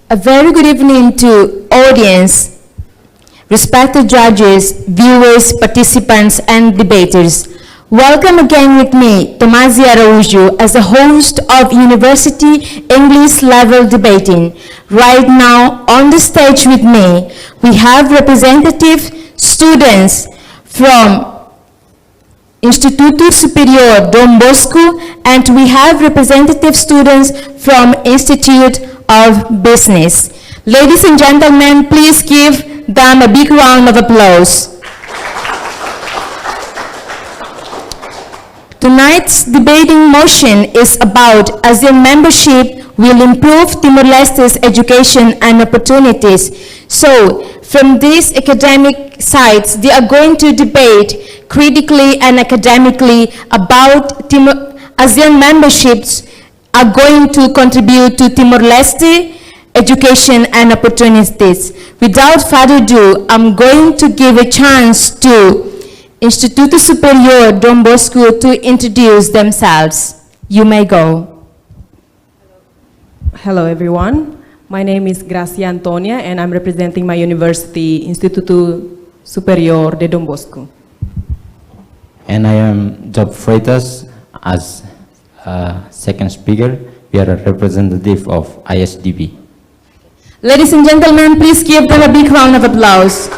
A very good evening to audience, respected judges, viewers, participants, and debaters. Welcome again with me, Tomasi Araújo, as the host of University English Level Debating. Right now, on the stage with me, we have representative students from Instituto Superior Dom Bosco, and we have representative students from Institute of Business. Ladies and gentlemen, please give them a big round of applause. Tonight's debating motion is about ASEAN membership will improve Timor-Leste's education and opportunities. So, from these academic sides, they are going to debate critically and academically about ASEAN memberships are going to contribute to Timor-Leste education and opportunities. Without further ado, I'm going to give a chance to Instituto Superior Dom Bosco to introduce themselves. You may go. Hello everyone, my name is Gracia Antonia and I'm representing my university, Instituto Superior de Dom Bosco. And I am Job Freitas as second speaker. We are a representative of ISDB. Ladies and gentlemen, please give them a big round of applause.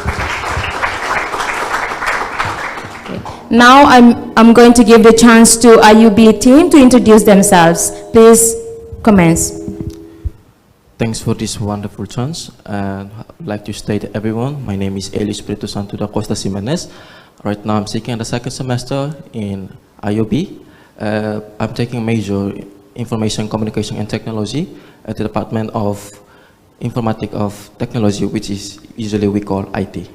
Now I'm going to give the chance to IUB team to introduce themselves. Please commence. Thanks for this wonderful chance. I'd like to state to everyone, my name is Eli Espiritu Santo da Costa Simanes. Right now I'm seeking the second semester in IUB. I'm taking major Information Communication and Technology at the Department of Informatic of Technology, which is usually we call IT.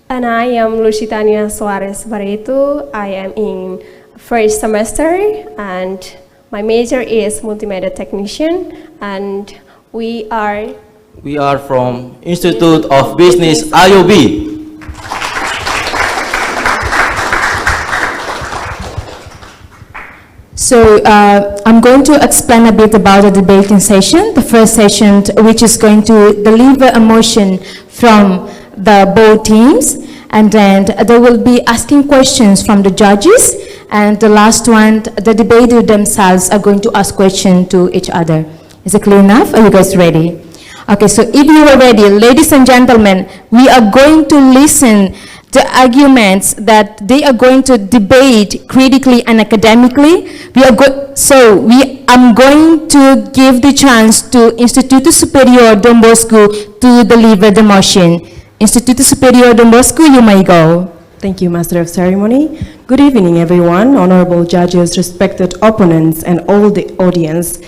And I am Lucitania Suarez Barreto. I am in first semester and my major is Multimedia Technician, and we are from Institute of Business, IUB. So I'm going to explain a bit about the debating session. The first session, which is going to deliver a motion from the both teams, and then they will be asking questions from the judges, and the last one, the debaters themselves are going to ask questions to each other. Is it clear enough? Are you guys ready? Okay, so if you are ready, ladies and gentlemen, we are going to listen the arguments that they are going to debate critically and academically. I'm going to give the chance to Instituto Superior Dom Bosco to deliver the motion. Instituto Superior Dom Bosco, you may go. Thank you, Master of Ceremony. Good evening, everyone, honorable judges, respected opponents, and all the audience.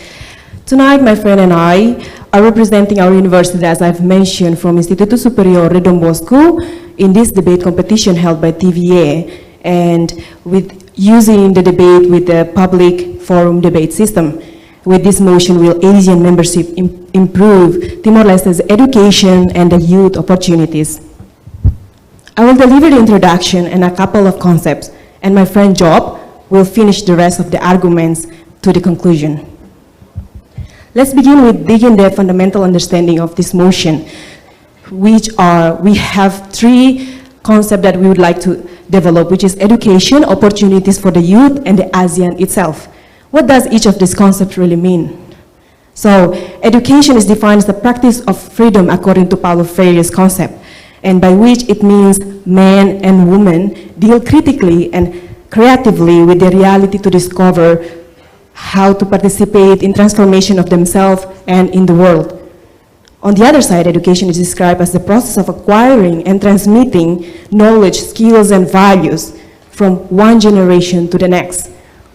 Tonight, my friend and I are representing our university, as I've mentioned, from Instituto Superior de Dom Bosco in this debate competition held by TVA, and with using the debate with the public forum debate system. With this motion, will ASEAN membership improve Timor-Leste's education and the youth opportunities? I will deliver the introduction and a couple of concepts, and my friend Job will finish the rest of the arguments to the conclusion. Let's begin with digging the fundamental understanding of this motion, we have three concepts that we would like to develop, which is education, opportunities for the youth, and the ASEAN itself. What does each of these concepts really mean? So, education is defined as the practice of freedom according to Paulo Freire's concept, and by which it means men and women deal critically and creatively with the reality to discover how to participate in transformation of themselves and in the world. On the other side, education is described as the process of acquiring and transmitting knowledge, skills, and values from one generation to the next,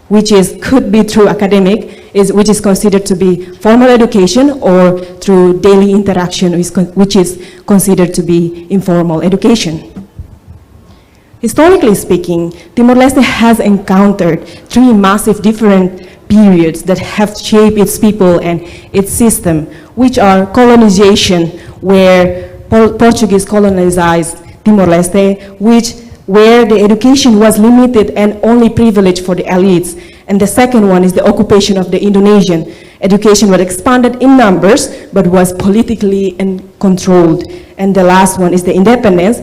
which could be through academic, which is considered to be formal education, or through daily interaction, which is considered to be informal education. Historically speaking, Timor-Leste has encountered three massive different periods that have shaped its people and its system, which are colonization, where Portuguese colonized Timor-Leste, where the education was limited and only privileged for the elites. And the second one is the occupation of the Indonesian. Education was expanded in numbers, but was politically controlled. And the last one is the independence.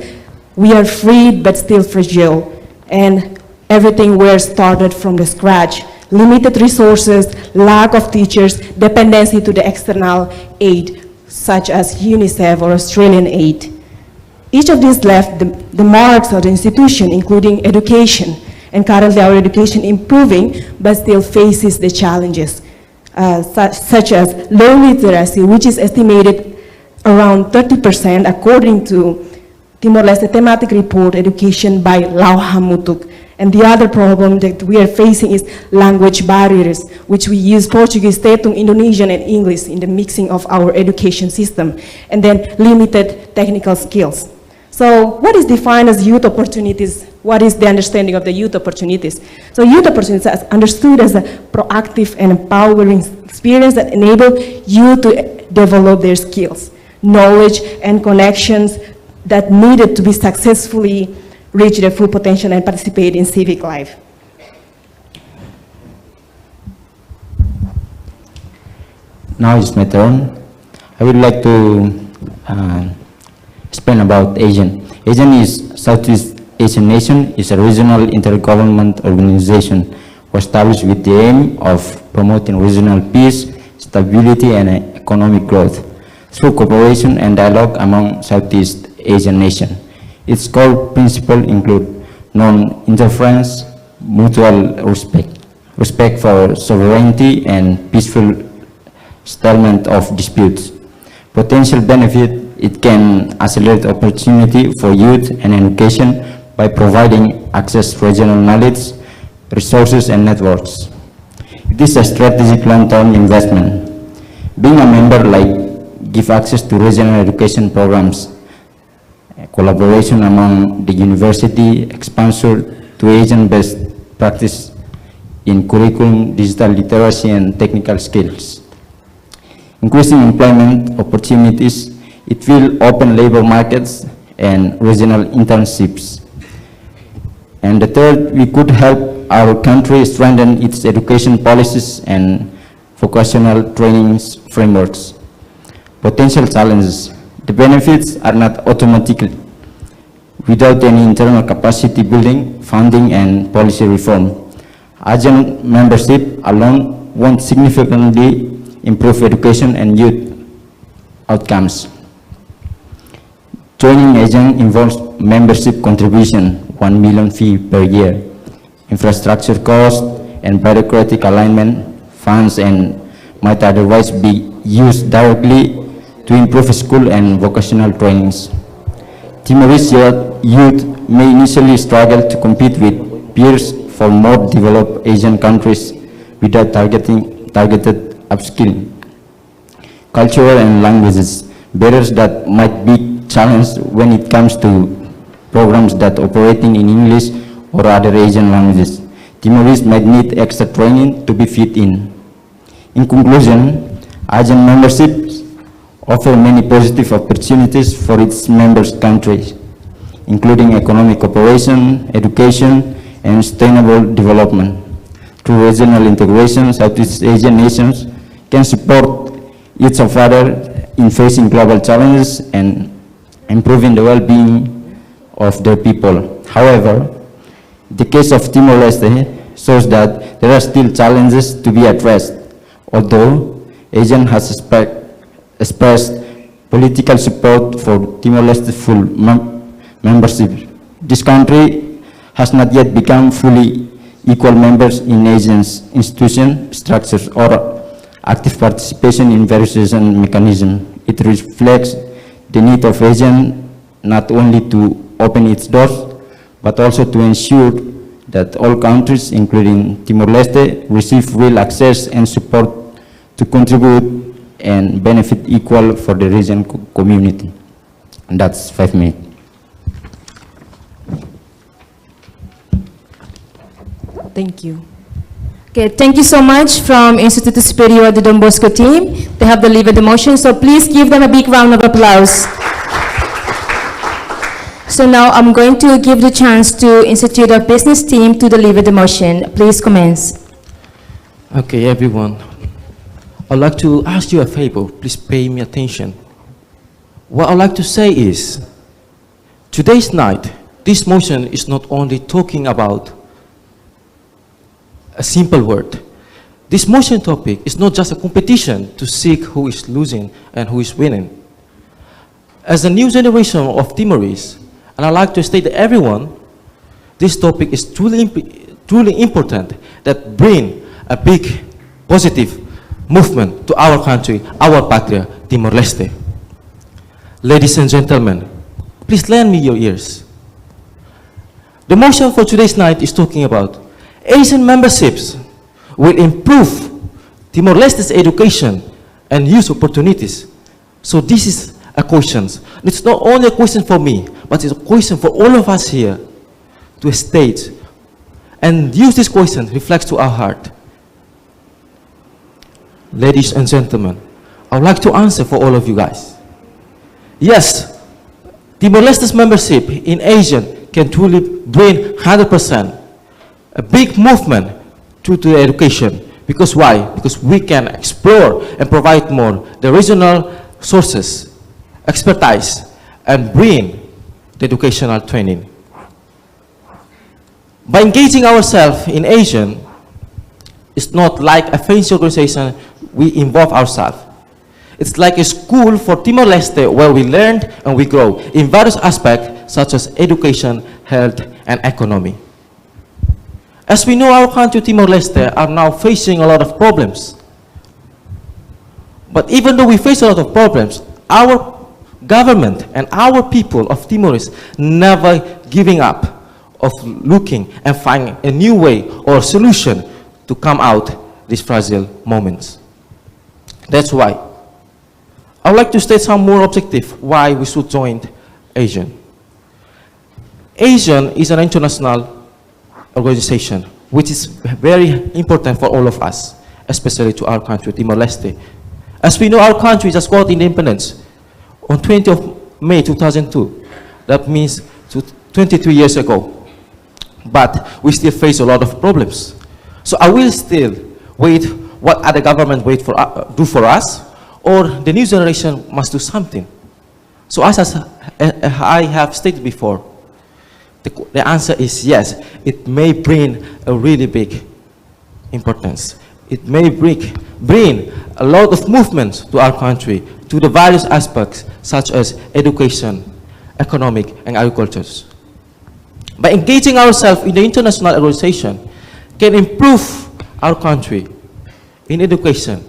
We are free, but still fragile. And everything were started from the scratch. Limited resources, lack of teachers, dependency to the external aid, such as UNICEF or Australian aid. Each of these left the marks of the institution, including education. And currently our education improving, but still faces the challenges, such as low literacy, which is estimated around 30% according to Timor-Leste thematic report, Education by Lau Hamutuk. And the other problem that we are facing is language barriers, which we use Portuguese, Tetung, Indonesian, and English in the mixing of our education system, and then limited technical skills. So what is defined as youth opportunities? What is the understanding of the youth opportunities? So youth opportunities are understood as a proactive and empowering experience that enable youth to develop their skills, knowledge, and connections that needed to be successfully reach their full potential and participate in civic life. Now it's my turn. I would like to explain about ASEAN. ASEAN is Southeast Asian Nation, is a regional intergovernment organization established with the aim of promoting regional peace, stability, and economic growth through cooperation and dialogue among Southeast Asian nations. Its core principles include non-interference, mutual respect for sovereignty, and peaceful settlement of disputes. Potential benefit: it can accelerate opportunity for youth and education by providing access to regional knowledge, resources, and networks. It is a strategic long-term investment. Being a member give access to regional education programs, collaboration among the university, exposure to Asian-based practice in curriculum, digital literacy, and technical skills. Increasing employment opportunities, it will open labor markets and regional internships. And the third, we could help our country strengthen its education policies and vocational training frameworks. Potential challenges: the benefits are not automatic without any internal capacity building, funding, and policy reform. ASEAN membership alone won't significantly improve education and youth outcomes. Joining ASEAN involves membership contribution, 1 million fee per year, infrastructure cost, and bureaucratic alignment. Funds and might otherwise be used directly to improve school and vocational trainings. Timorese youth may initially struggle to compete with peers for more developed Asian countries without targeted upskilling. Cultural and languages, barriers that might be challenged when it comes to programs that operating in English or other Asian languages. Timorese might need extra training to be fit in. In conclusion, ASEAN membership offer many positive opportunities for its members countries, including economic cooperation, education, and sustainable development. Through regional integration, Southeast Asian nations can support each other in facing global challenges and improving the well-being of their people. However, the case of Timor-Leste shows that there are still challenges to be addressed. Although ASEAN has expressed political support for Timor-Leste full membership, this country has not yet become fully equal members in ASEAN's institution structures or active participation in various ASEAN mechanisms. It reflects the need of ASEAN not only to open its doors, but also to ensure that all countries, including Timor-Leste, receive real access and support to contribute and benefit equal for the region community. And that's 5 minutes. Thank you. Okay, thank you so much from Instituto Superior de Don Bosco team. They have delivered the motion, so please give them a big round of applause. So now I'm going to give the chance to Institute of Business team to deliver the motion. Please commence. Okay, everyone. I'd like to ask you a favor. Please pay me attention. What I'd like to say is, today's night, this motion is not only talking about a simple word. This motion topic is not just a competition to seek who is losing and who is winning. As a new generation of Timorese, and I'd like to state to everyone, this topic is truly important that bring a big positive movement to our country, our patria, Timor-Leste. Ladies and gentlemen, please lend me your ears. The motion for today's night is talking about Asian memberships will improve Timor-Leste's education and youth opportunities. So this is a question. It's not only a question for me, but it's a question for all of us here to state and use this question reflects to our heart. Ladies and gentlemen, I would like to answer for all of you guys. Yes, Timor-Leste's membership in ASEAN can truly bring 100% a big movement to education. Because why? Because we can explore and provide more the regional sources, expertise, and bring the educational training. By engaging ourselves in ASEAN, it's not like a fancy organization we involve ourselves. It's like a school for Timor-Leste where we learn and we grow in various aspects such as education, health, and economy. As we know, our country, Timor-Leste, are now facing a lot of problems. But even though we face a lot of problems, our government and our people of Timorese never giving up of looking and finding a new way or solution to come out these fragile moments. That's why I would like to state some more objective why we should join ASEAN. ASEAN is an international organization which is very important for all of us, especially to our country, Timor-Leste. As we know, our country just got independence on 20th of May 2002. That means 23 years ago. But we still face a lot of problems. So I will still wait what other government do for us, or the new generation must do something. So as I have stated before, the answer is yes. It may bring a really big importance. It may bring a lot of movements to our country, to the various aspects such as education, economic, and agriculture. By engaging ourselves in the international organization can improve our country in education,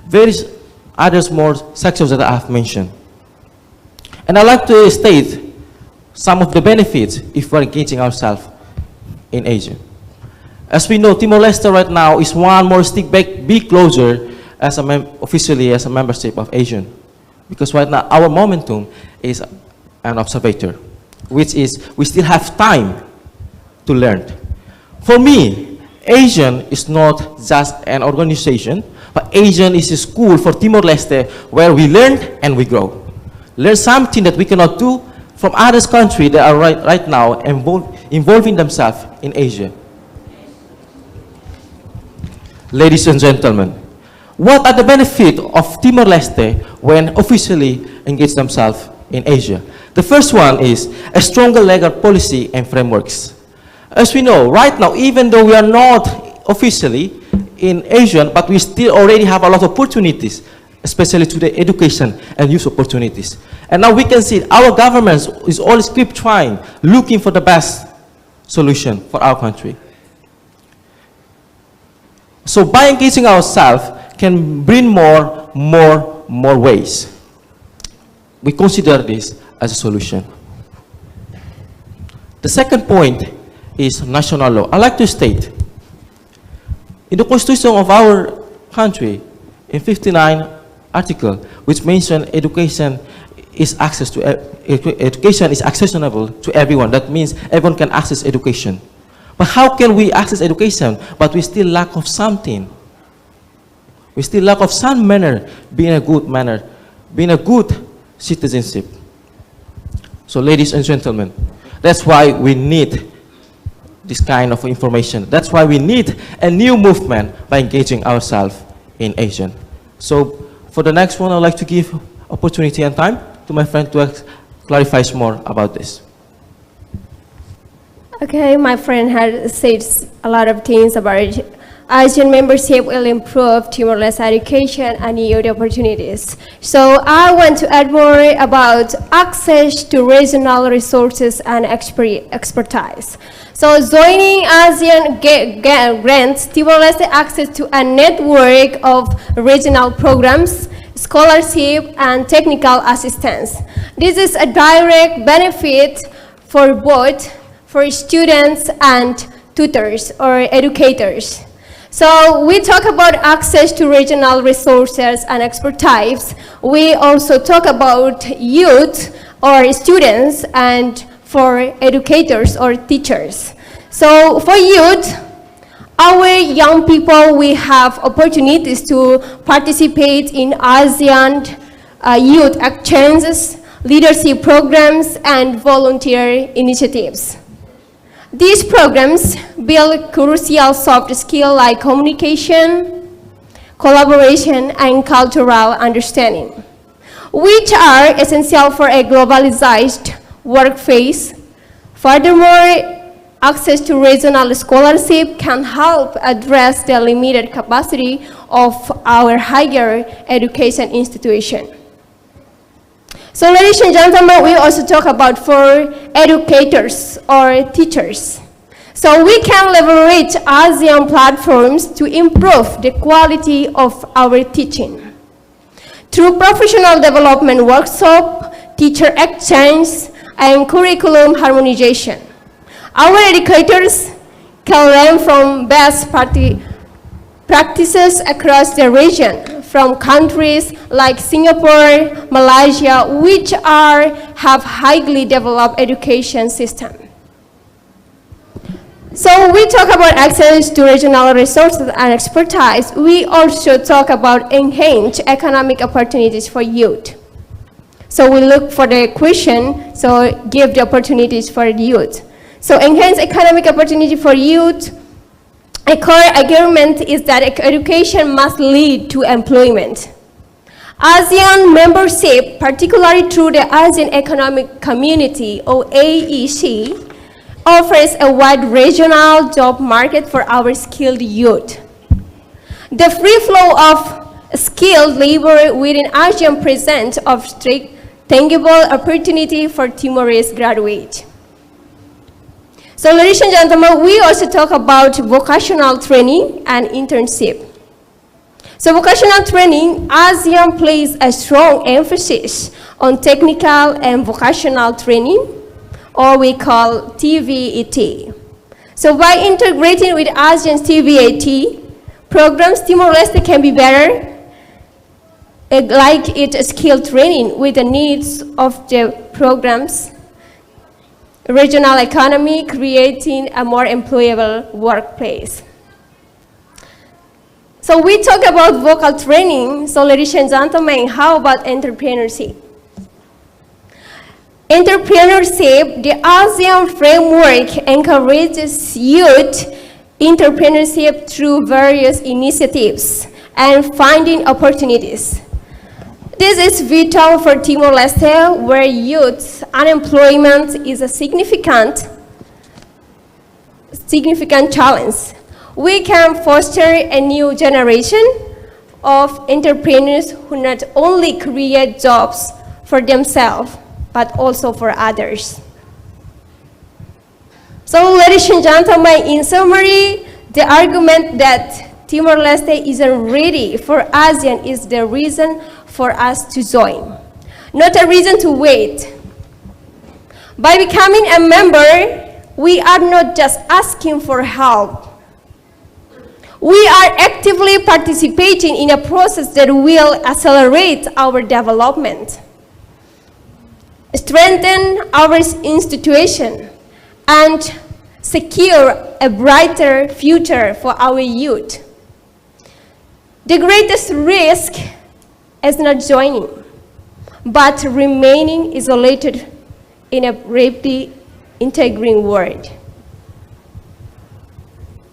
various others more sectors that I have mentioned. And I'd like to state some of the benefits if we're engaging ourselves in Asia. As we know, Timor-Leste right now is one more step big closer as officially as a membership of ASEAN. Because right now our momentum is an observator, which is we still have time to learn. For me, ASEAN is not just an organization, but ASEAN is a school for Timor-Leste where we learn and we grow. Learn something that we cannot do from other countries that are right now involving themselves in Asia. Ladies and gentlemen, what are the benefits of Timor-Leste when officially engage themselves in Asia? The first one is a stronger legal policy and frameworks. As we know, right now, even though we are not officially in ASEAN, but we still already have a lot of opportunities, especially to the education and youth opportunities. And now we can see our government is always keep trying, looking for the best solution for our country. So by engaging ourselves can bring more ways. We consider this as a solution. The second point is national law. I'd like to state, in the constitution of our country, in 59 article, which mention education is accessible to everyone. That means everyone can access education. But how can we access education, but we still lack of something? We still lack of some manner, being a good citizenship. So ladies and gentlemen, that's why we need this kind of information. That's why we need a new movement by engaging ourselves in ASEAN. So for the next one, I'd like to give opportunity and time to my friend to clarify more about this. Okay, my friend had said a lot of things about it. ASEAN membership will improve Timor-Leste education and youth opportunities. So I want to add more about access to regional resources and expertise. So joining ASEAN grants Timor-Leste access to a network of regional programs, scholarship, and technical assistance. This is a direct benefit for both for students and tutors or educators. So we talk about access to regional resources and expertise. We also talk about youth or students and for educators or teachers. So for youth, our young people, we have opportunities to participate in ASEAN youth exchanges, leadership programs, and volunteer initiatives. These programs build crucial soft skills like communication, collaboration, and cultural understanding, which are essential for a globalized workplace. Furthermore, access to regional scholarship can help address the limited capacity of our higher education institution. So ladies and gentlemen, we also talk about for educators or teachers. So we can leverage ASEAN platforms to improve the quality of our teaching. Through professional development workshop, teacher exchange, and curriculum harmonization, our educators can learn from best practices across the region, from countries like Singapore, Malaysia, which have highly developed education system. So we talk about access to regional resources and expertise. We also talk about enhanced economic opportunities for youth. So we look for the question, so give the opportunities for the youth. So enhanced economic opportunity for youth, a core argument is that education must lead to employment. ASEAN membership, particularly through the ASEAN Economic Community, or AEC, offers a wide regional job market for our skilled youth. The free flow of skilled labor within ASEAN presents of tangible opportunity for Timorese graduates. So ladies and gentlemen, we also talk about vocational training and internship. So vocational training, ASEAN places a strong emphasis on technical and vocational training, or we call TVET. So by integrating with ASEAN's TVET programs, Timor-Leste can be better like its skill training with the needs of the programs, regional economy, creating a more employable workplace. So we talk about vocal training. So ladies and gentlemen, how about entrepreneurship? Entrepreneurship, the ASEAN framework encourages youth entrepreneurship through various initiatives and finding opportunities. This is vital for Timor-Leste, where youth unemployment is a significant challenge. We can foster a new generation of entrepreneurs who not only create jobs for themselves, but also for others. So, ladies and gentlemen, in summary, the argument that Timor-Leste isn't ready for ASEAN is the reason for us to join, not a reason to wait. By becoming a member, we are not just asking for help. We are actively participating in a process that will accelerate our development, strengthen our institution, and secure a brighter future for our youth. The greatest risk is not joining, but remaining isolated in a rapidly integrating world.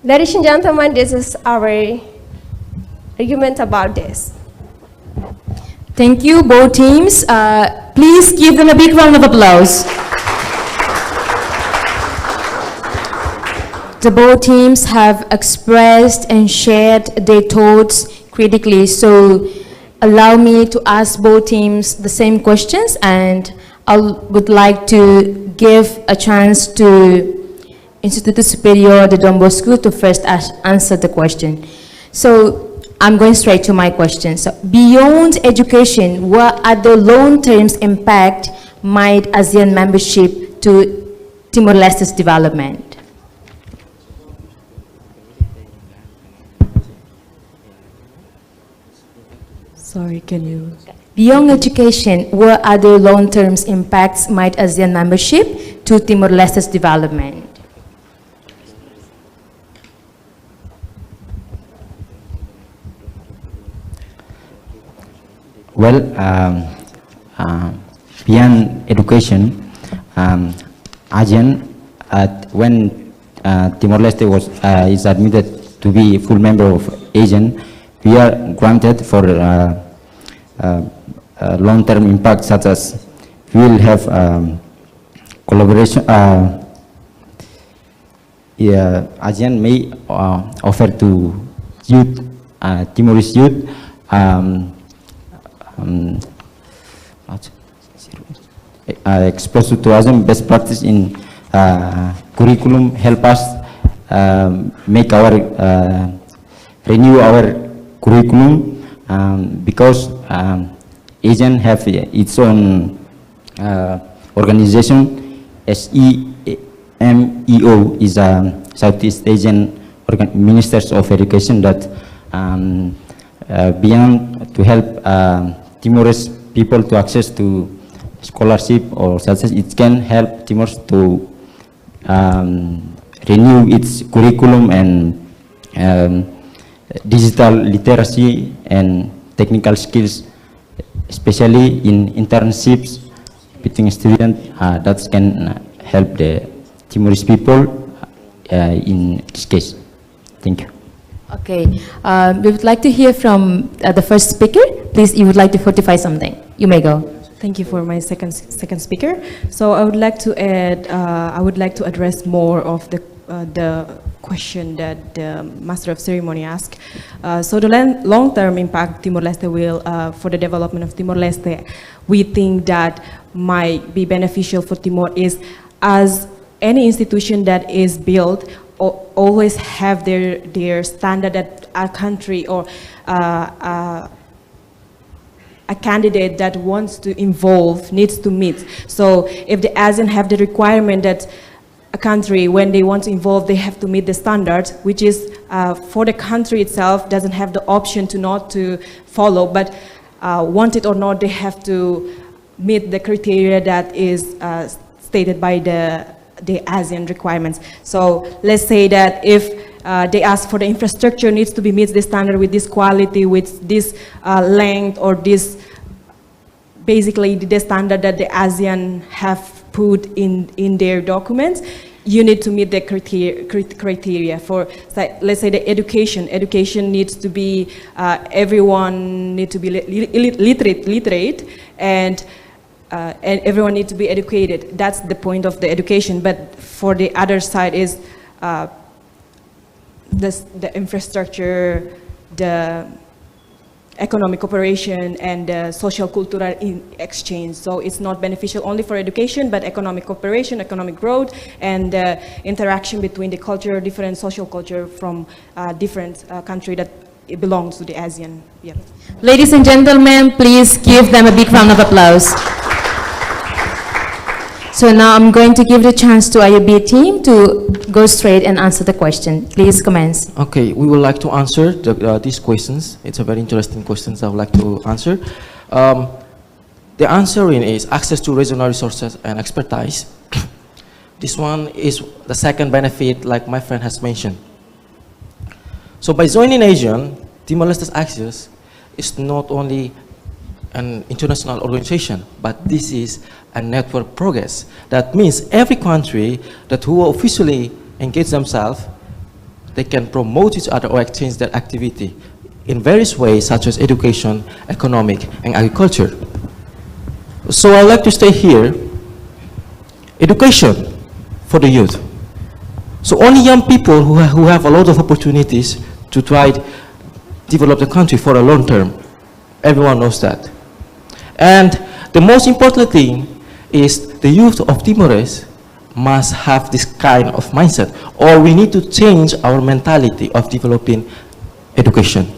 Ladies and gentlemen, this is our argument about this. Thank you, both teams. Please give them a big round of applause. The both teams have expressed and shared their thoughts critically, so allow me to ask both teams the same questions, and I would like to give a chance to Instituto Superior de Don Bosco to first answer the question. So I'm going straight to my question. So beyond education, what are the long-term impact might ASEAN membership to Timor-Leste's development? Sorry, can you? Beyond education, what are the long-term impacts might ASEAN membership to Timor-Leste's development? Well, beyond education, ASEAN, when Timor-Leste is admitted to be a full member of ASEAN, we are granted for long-term impact, such as we will have collaboration. ASEAN may offer to youth, Timorese youth, exposure to ASEAN best practice in curriculum, help us make our renew our curriculum, because ASEAN have its own organization. SEMEO is a Southeast Asian Ministers of Education that beyond to help Timorese people to access to scholarship or such as it can help Timor to renew its curriculum and digital literacy and technical skills, especially in internships between students. That can help the Timorese people in this case. Thank you. Okay, we would like to hear from the first speaker. Please, you would like to fortify something. You may go. Thank you for my second speaker. So I would like to add, I would like to address more of the question that the Master of Ceremony asked. So the long-term impact Timor-Leste will, for the development of Timor-Leste, we think that might be beneficial for Timor is, as any institution that is built always have their standard that a country or a candidate that wants to involve needs to meet. So if the ASEAN have the requirement that a country, when they want to involve, they have to meet the standards, which is for the country itself doesn't have the option to not to follow, but want it or not, they have to meet the criteria that is stated by the ASEAN requirements. So let's say that if they ask for the infrastructure needs to be meets the standard with this quality, with this length, or this basically the standard that the ASEAN have put in their documents, you need to meet the criteria for, let's say, the education needs to be, everyone need to be literate and everyone needs to be educated. That's the point of the education. But for the other side is the infrastructure, the economic cooperation, and the social cultural exchange. So it's not beneficial only for education, but economic cooperation, economic growth, and interaction between the culture, different social culture from different country that it belongs to the ASEAN. Yeah. Ladies and gentlemen, please give them a big round of applause. So now I'm going to give the chance to IOB team to go straight and answer the question. Please commence. Okay, we would like to answer these questions. It's a very interesting questions I would like to answer. The answering is access to regional resources and expertise. This one is the second benefit, like my friend has mentioned. So by joining ASEAN, Timor-Leste's access is not only an international organization, but this is a network progress. That means every country that who officially engage themselves, they can promote each other or exchange their activity in various ways, such as education, economic, and agriculture. So I'd like to state here, education for the youth. So only young people who have a lot of opportunities to try to develop the country for a long term. Everyone knows that. And the most important thing is the youth of Timor-Leste must have this kind of mindset, or we need to change our mentality of developing education.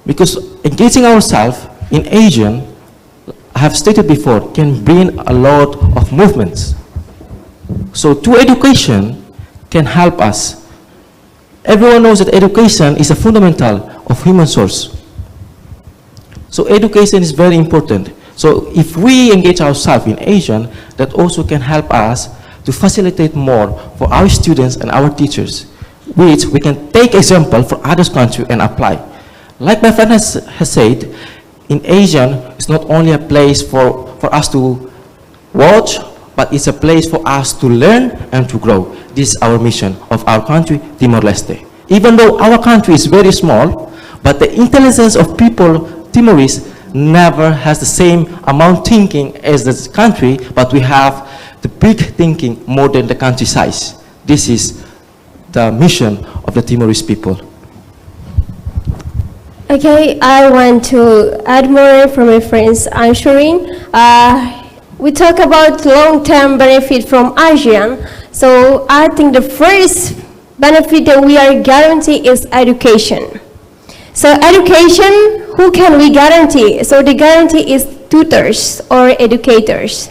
Because engaging ourselves in Asian, I have stated before, can bring a lot of movements. So true education can help us. Everyone knows that education is a fundamental of human source. So education is very important. So if we engage ourselves in Asian, that also can help us to facilitate more for our students and our teachers, which we can take example for other countries and apply. Like my friend has said, in Asian, it's not only a place for us to watch, but it's a place for us to learn and to grow. This is our mission of our country, Timor-Leste. Even though our country is very small, but the intelligence of people, Timorese, never has the same amount thinking as the country, but we have the big thinking more than the country size. This is the mission of the Timorese people. Okay, I want to add more from my friends answering. We talk about long-term benefit from ASEAN. So I think the first benefit that we are guaranteed is education. So education, who can we guarantee? So the guarantee is tutors or educators.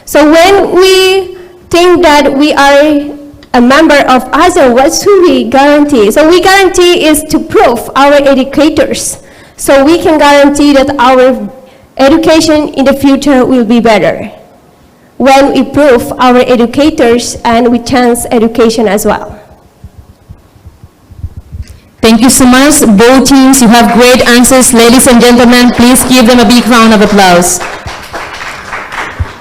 So when we think that we are a member of ASEAN, what should we guarantee? So we guarantee is to prove our educators. So we can guarantee that our education in the future will be better when we prove our educators and we chance education as well. Thank you so much, both teams. You have great answers. Ladies and gentlemen, please give them a big round of applause.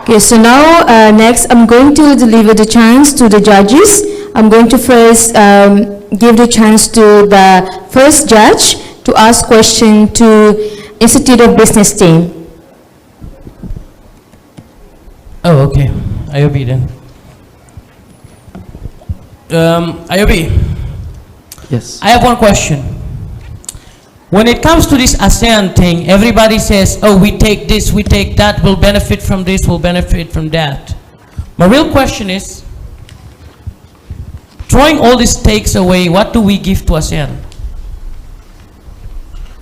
Okay, so now, next, I'm going to deliver the chance to the judges. I'm going to first give the chance to the first judge to ask question to Institute of Business team. Oh, okay. IOB then. IOB, Yes. I have one question. When it comes to this ASEAN thing, everybody says, oh, we take this, we take that, we'll benefit from this, we'll benefit from that. My real question is, throwing all these takes away, what do we give to ASEAN?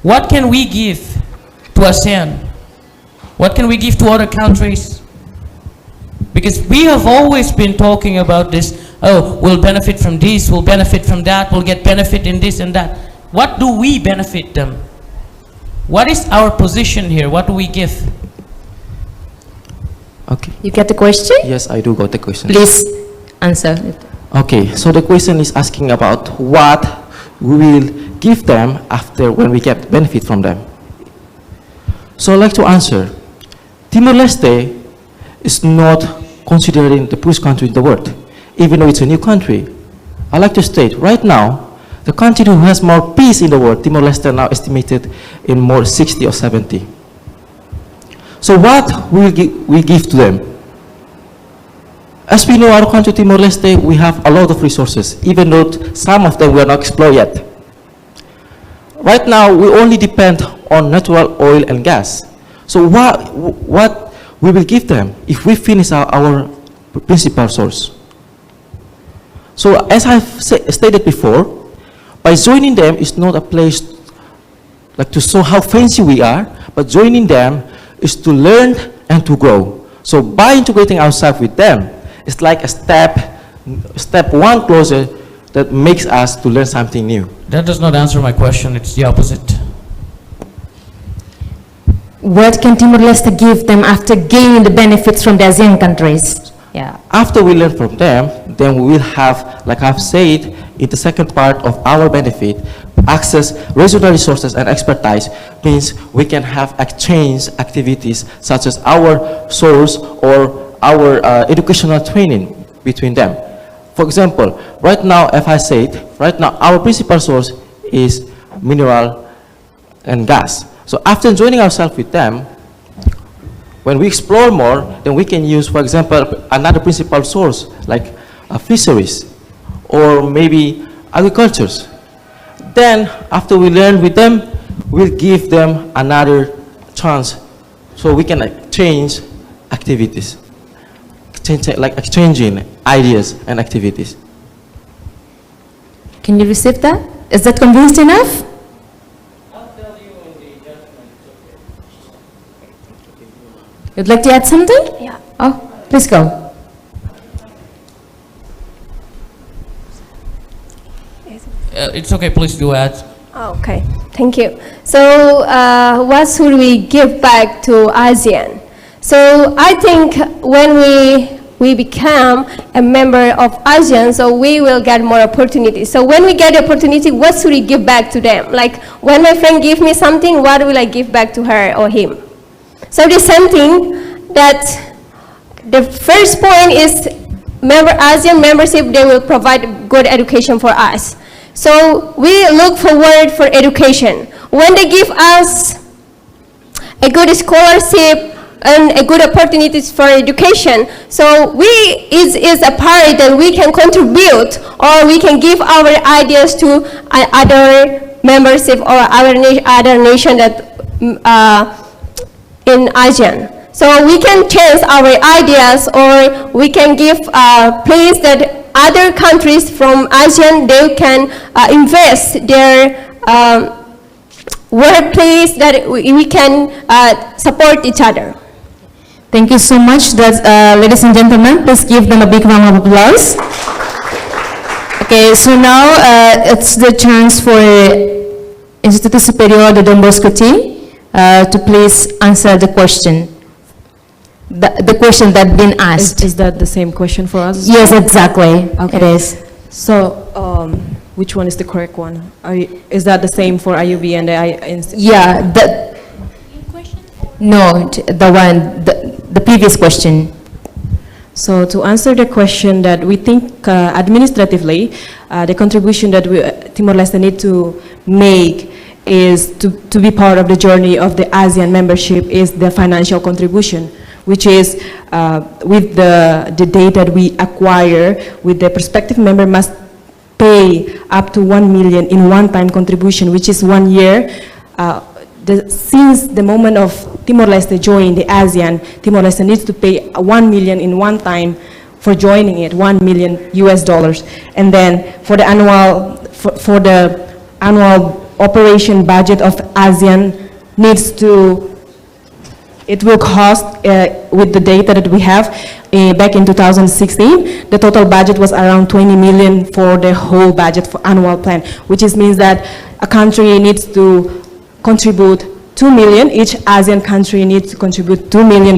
What can we give to ASEAN? What can we give to other countries? Because we have always been talking about this, oh, we'll benefit from this, we'll benefit from that, we'll get benefit in this and that. What do we benefit them? What is our position here? What do we give? Okay. You get the question? Yes, I do got the question. Please answer it. Okay, so the question is asking about what we will give them after when we get benefit from them. So I'd like to answer. Timor-Leste is not considering the poorest country in the world, even though it's a new country. I'd like to state, right now, the country who has more peace in the world, Timor-Leste, now estimated in more 60 or 70. So what will we give to them? As we know, our country, Timor-Leste, we have a lot of resources, even though some of them we are not explored yet. Right now, we only depend on natural oil and gas. So what we will give them if we finish our principal source? So as I've stated before, by joining them is not a place like to show how fancy we are, but joining them is to learn and to grow. So by integrating ourselves with them, it's like a step one closer that makes us to learn something new. That does not answer my question, it's the opposite. What can Timor-Leste give them after gaining the benefits from the ASEAN countries? Yeah. After we learn from them, then we will have, like I've said, in the second part of our benefit, access regional resources and expertise means we can have exchange activities such as our source or our educational training between them. For example, right now, if I said, right now our principal source is mineral, and gas. So after joining ourselves with them, when we explore more, then we can use, for example, another principal source like fisheries or maybe agricultures. Then after we learn with them, we'll give them another chance so we can exchange activities, like exchanging ideas and activities. Can you receive that? Is that convinced enough? You'd like to add something? Yeah. Oh, please go. It's okay, please do add. Okay, thank you. So, what should we give back to ASEAN? So, I think when we become a member of ASEAN, so we will get more opportunities. So, when we get opportunity, what should we give back to them? Like, when my friend give me something, what will I give back to her or him? So, the same thing that the first point is ASEAN membership, they will provide good education for us. So we look forward for education. When they give us a good scholarship and a good opportunities for education, so is a part that we can contribute or we can give our ideas to other membership or other nation that in ASEAN. So we can change our ideas or we can give a place that other countries from ASEAN, they can invest their workplace that we can support each other. Thank you so much. That's, ladies and gentlemen, please give them a big round of applause. Okay, so now it's the chance for Instituto Superior de Don Bosco team to please answer the question. The question that been asked. Is that the same question for us? Yes, exactly. Okay. It is. So, which one is the correct one? Is that the same for IUB and the Institute? Yeah. No, the previous question. So to answer the question that we think administratively, the contribution that Timor-Leste need to make is to be part of the journey of the ASEAN membership is the financial contribution, which is with the data that we acquire, with the prospective member must pay up to 1 million in one-time contribution, which is 1 year. Since the moment of Timor-Leste joining the ASEAN, Timor-Leste needs to pay 1 million in one time for joining it, $1 million US. And then for the annual operation budget of ASEAN needs to, it will cost, with the data that we have, back in 2016, the total budget was around 20 million for the whole budget for annual plan, which means that a country needs to contribute 2 million, each ASEAN country needs to contribute $2 million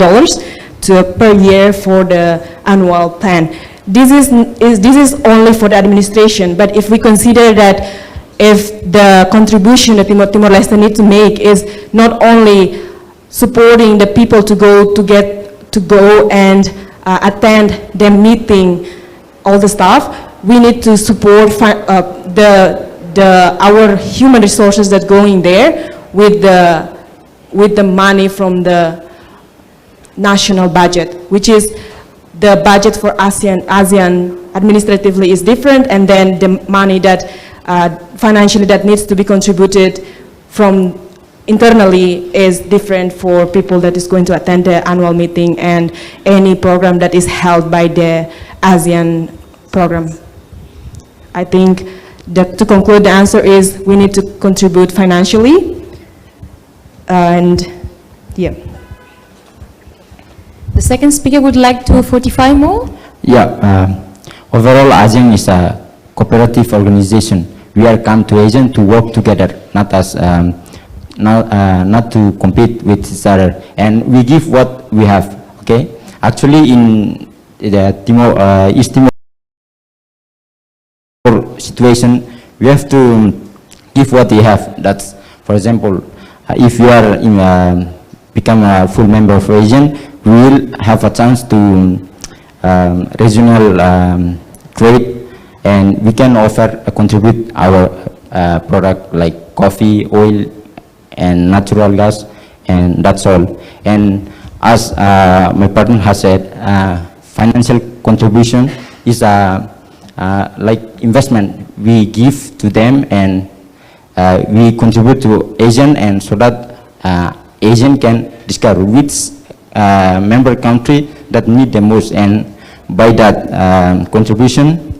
per year for the annual plan. This is only for the administration, but if we consider that if the contribution that Timor-Leste needs to make is not only supporting the people to go and attend the meeting, all the stuff, we need to support our human resources that go in there with the money from the national budget, which is the budget for ASEAN administratively is different, and then the money that financially that needs to be contributed from internally is different for people that is going to attend the annual meeting and any program that is held by the ASEAN program. I think that to conclude, the answer is we need to contribute financially, and yeah. The second speaker would like to 45 more? Yeah, overall ASEAN is a cooperative organization. We are come to ASEAN to work together, not as not to compete with each other, and we give what we have. Okay, actually in the East Timor situation, we have to give what we have. That's, for example, if you are become a full member of ASEAN, we will have a chance to regional trade, and we can offer contribute our product like coffee, oil, and natural gas, and that's all. And as my partner has said, financial contribution is like investment. We give to them, and we contribute to Asian, and so that Asian can discover which member country that need the most, and by that contribution,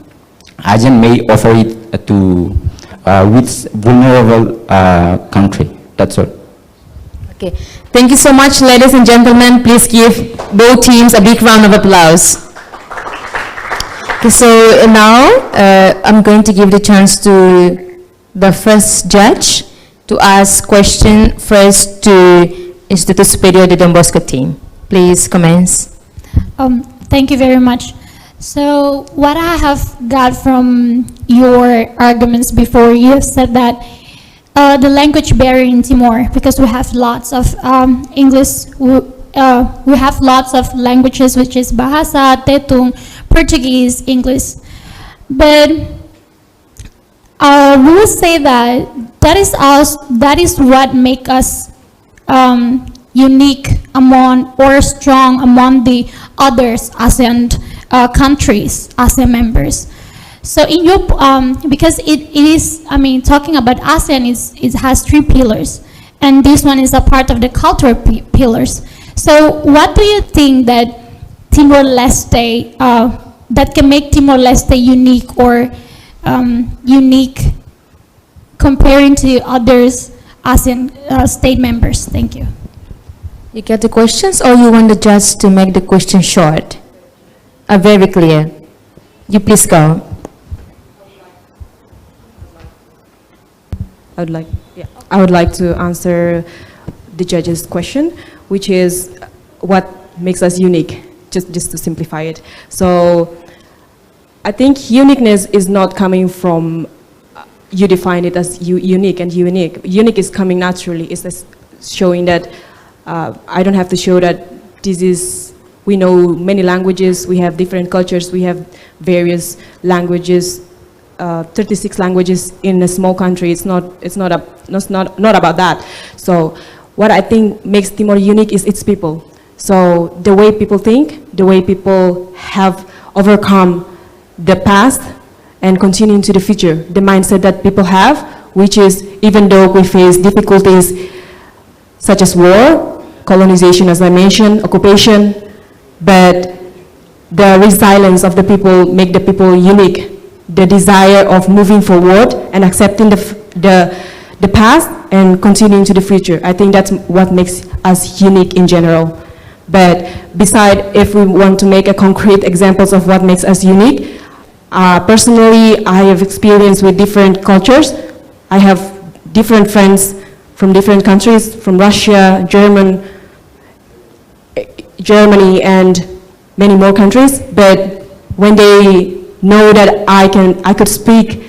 Asian may offer it to which vulnerable country. That's all. Okay, thank you so much, ladies and gentlemen. Please give both teams a big round of applause. Okay, so now I'm going to give the chance to the first judge to ask question first to Instituto Superior de Don Bosco team. Please commence. Thank you very much. So what I have got from your arguments before, you have said that the language barrier in Timor, because we have lots of English, we have lots of languages, which is Bahasa, Tetung, Portuguese, English. But we will say that that is what makes us unique among or strong among the others ASEAN countries, ASEAN members. So in your, because it is, I mean, talking about ASEAN, it has 3 pillars, and this one is a part of the cultural pillars. So what do you think that Timor-Leste, that can make Timor-Leste unique or unique comparing to others ASEAN state members? Thank you. You get the questions, or you want the judge to make the question short? Very clear. You please go. I would like to answer the judge's question, which is what makes us unique, just to simplify it. So I think uniqueness is not coming from you define it as unique and unique. Unique is coming naturally. It's just showing that I don't have to show that this is, we know many languages, we have different cultures, we have various languages, 36 languages in a small country. It's not about that. So what I think makes Timor unique is its people. So the way people think, the way people have overcome the past and continue into the future, the mindset that people have, which is even though we face difficulties such as war, colonization, as I mentioned, occupation, but the resilience of the people make the people unique. The desire of moving forward and accepting the past and continuing to the future. I think that's what makes us unique in general. But beside, if we want to make a concrete examples of what makes us unique, personally, I have experience with different cultures. I have different friends from different countries, from Russia, Germany, and many more countries. But when they know that I could speak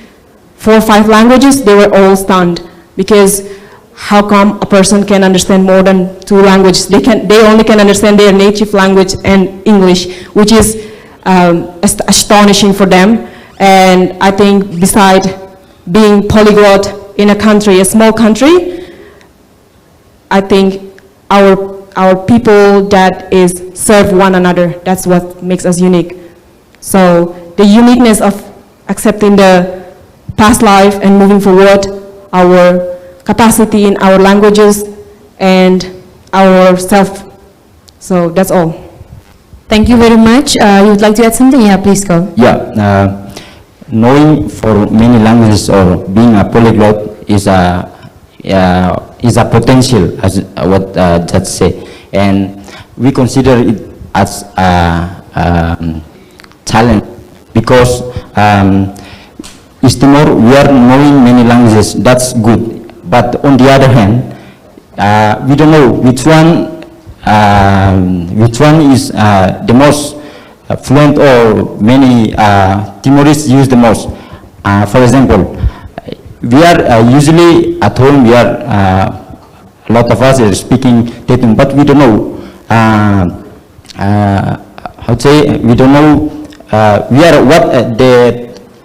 4 or 5 languages, they were all stunned, because how come a person can understand more than 2 languages? They only can understand their native language and English, which is astonishing for them. And I think beside being polyglot in a country, a small country, I think our people that is serve one another, that's what makes us unique. So the uniqueness of accepting the past life and moving forward, our capacity in our languages and our self. So that's all. Thank you very much. You would like to add something? Yeah, please go. Yeah, knowing for many languages or being a polyglot is a potential, as what Judge say, and we consider it as a challenge, because East Timor, we are knowing many languages. That's good, but on the other hand, we don't know which one is the most fluent, or many Timorese use the most. For example, we are usually at home, we are a lot of us are speaking Tetum, but we don't know how to say, we don't know we are what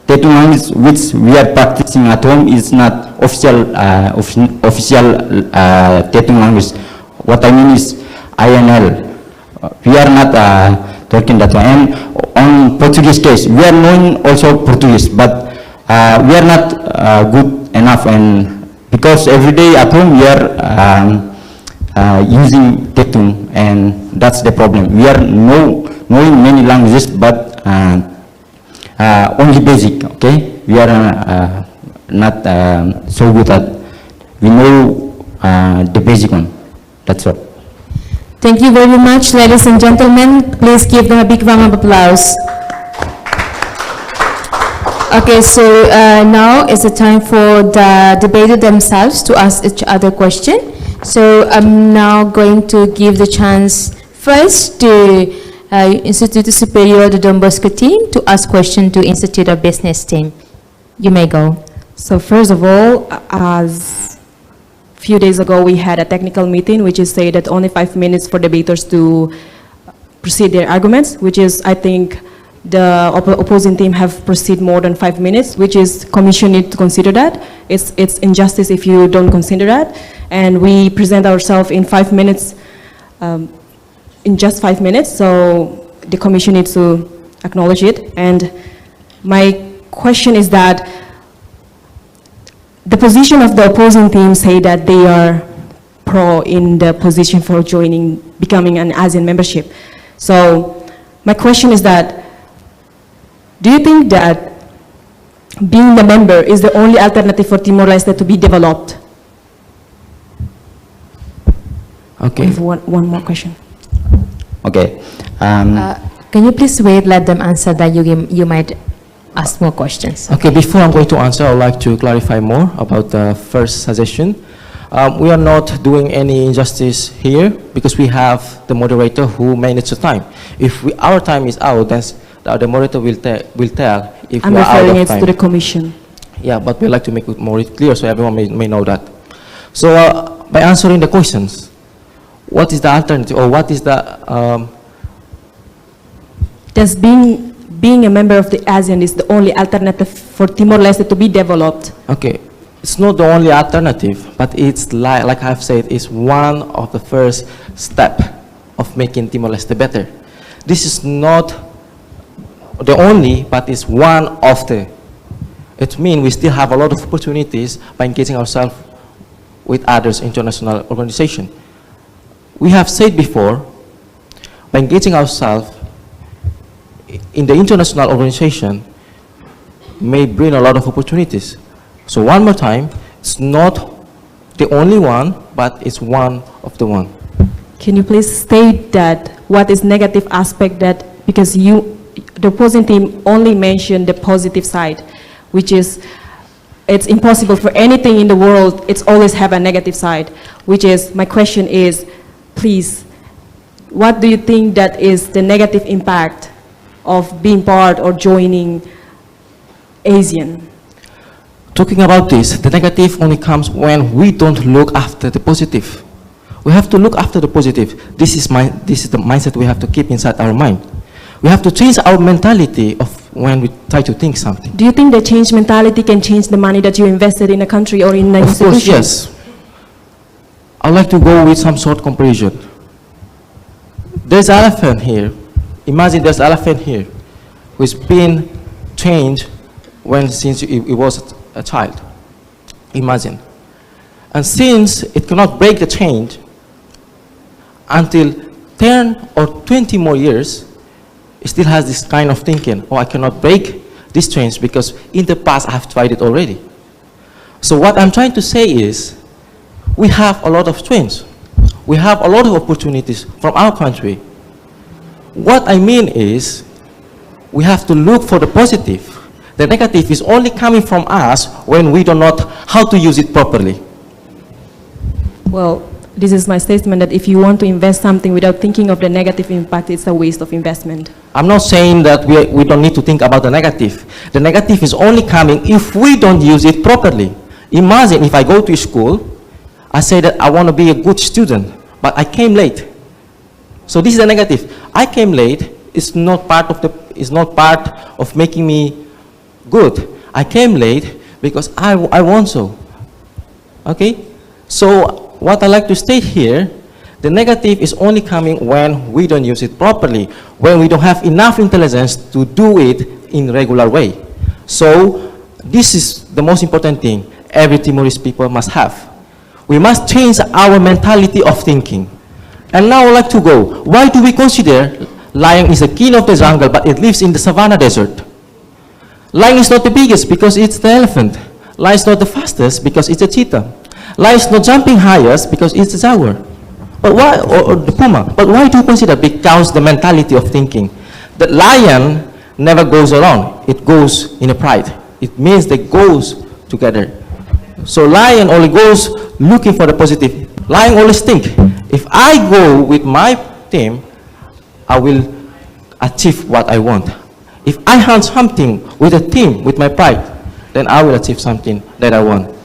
Tetum language which we are practicing at home is not official Tetum language. What I mean is INL. We are not talking that one. And on Portuguese case, we are knowing also Portuguese, but we are not good enough. And because every day at home we are using Tetum, and that's the problem. We are knowing many languages, but only basic. Okay, we are not so good at. We know the basic one. That's all. Thank you very much, ladies and gentlemen. Please give them a big round of applause. Okay, so now is the time for the debater themselves to ask each other question. So I'm now going to give the chance first to Instituto Superior de Don Bosco team to ask question to Institute of Business team. You may go. So first of all, as few days ago, we had a technical meeting, which is say that only 5 minutes for debaters to proceed their arguments, which is, I think, the opposing team have proceed more than 5 minutes, which is commission need to consider that. It's injustice if you don't consider that. And we present ourselves in 5 minutes, in just 5 minutes, so the commission needs to acknowledge it. And my question is that the position of the opposing team say that they are pro in the position for becoming an ASEAN membership. So my question is that, do you think that being the member is the only alternative for Timor-Leste to be developed? Okay. I have one more question. Okay. Can you please wait, let them answer, that you might ask more questions. Okay, before I'm going to answer, I would like to clarify more about the first suggestion. We are not doing any injustice here because we have the moderator who manages the time. If our time is out, then the moderator will tell if I'm we are out referring of it time. to the commission. Yeah, but we like to make it more clear so everyone may know that. So by answering the questions, what is the alternative, or what is the Does being a member of the ASEAN is the only alternative for Timor-Leste to be developed? Okay, it's not the only alternative, but it's like I've said, it's one of the first step of making Timor-Leste better. This is not the only, but it's one of the. It means we still have a lot of opportunities by engaging ourselves with others international organizations. We have said before, by engaging ourselves in the international organization may bring a lot of opportunities. So one more time, it's not the only one, but it's one of the one. Can you please state that what is negative aspect that, because the opposing team only mentioned the positive side, which is it's impossible for anything in the world, it's always have a negative side, which is, my question is, please, what do you think that is the negative impact of being part or joining ASEAN? Talking about this, the negative only comes when we don't look after the positive. We have to look after the positive. This is the mindset we have to keep inside our mind. We have to change our mentality of when we try to think something. Do you think that change mentality can change the money that you invested in a country or in an Of institution? course, yes. I'd like to go with some sort of comparison. There's an elephant here. Imagine there's an elephant here who's been trained since he was a child. Imagine. And since it cannot break the chain until 10 or 20 more years, it still has this kind of thinking, oh, I cannot break these chains because in the past I have tried it already. So what I'm trying to say is, we have a lot of chains. We have a lot of opportunities from our country. What I mean is, we have to look for the positive. The negative is only coming from us when we don't know how to use it properly. Well, this is my statement that if you want to invest something without thinking of the negative impact, it's a waste of investment. I'm not saying that we don't need to think about the negative. The negative is only coming if we don't use it properly. Imagine if I go to school, I say that I want to be a good student, but I came late. So this is the negative. I came late. It's not part of making me Good. I came late because I want so. Okay? So what I like to state here, the negative is only coming when we don't use it properly, when we don't have enough intelligence to do it in regular way. So this is the most important thing every Timorese people must have. We must change our mentality of thinking. And now I'd like to go. Why do we consider lion is the king of the jungle, but it lives in the savanna desert? Lion is not the biggest because it's the elephant. Lion is not the fastest because it's a cheetah. Lion is not jumping highest because it's a jaguar. But why, or the puma? But why do you consider? Because the mentality of thinking. The lion never goes alone. It goes in a pride. It means they goes together. So lion only goes looking for the positive. Lion always think, if I go with my team, I will achieve what I want. If I hunt something with a team, with my pride, then I will achieve something that I want.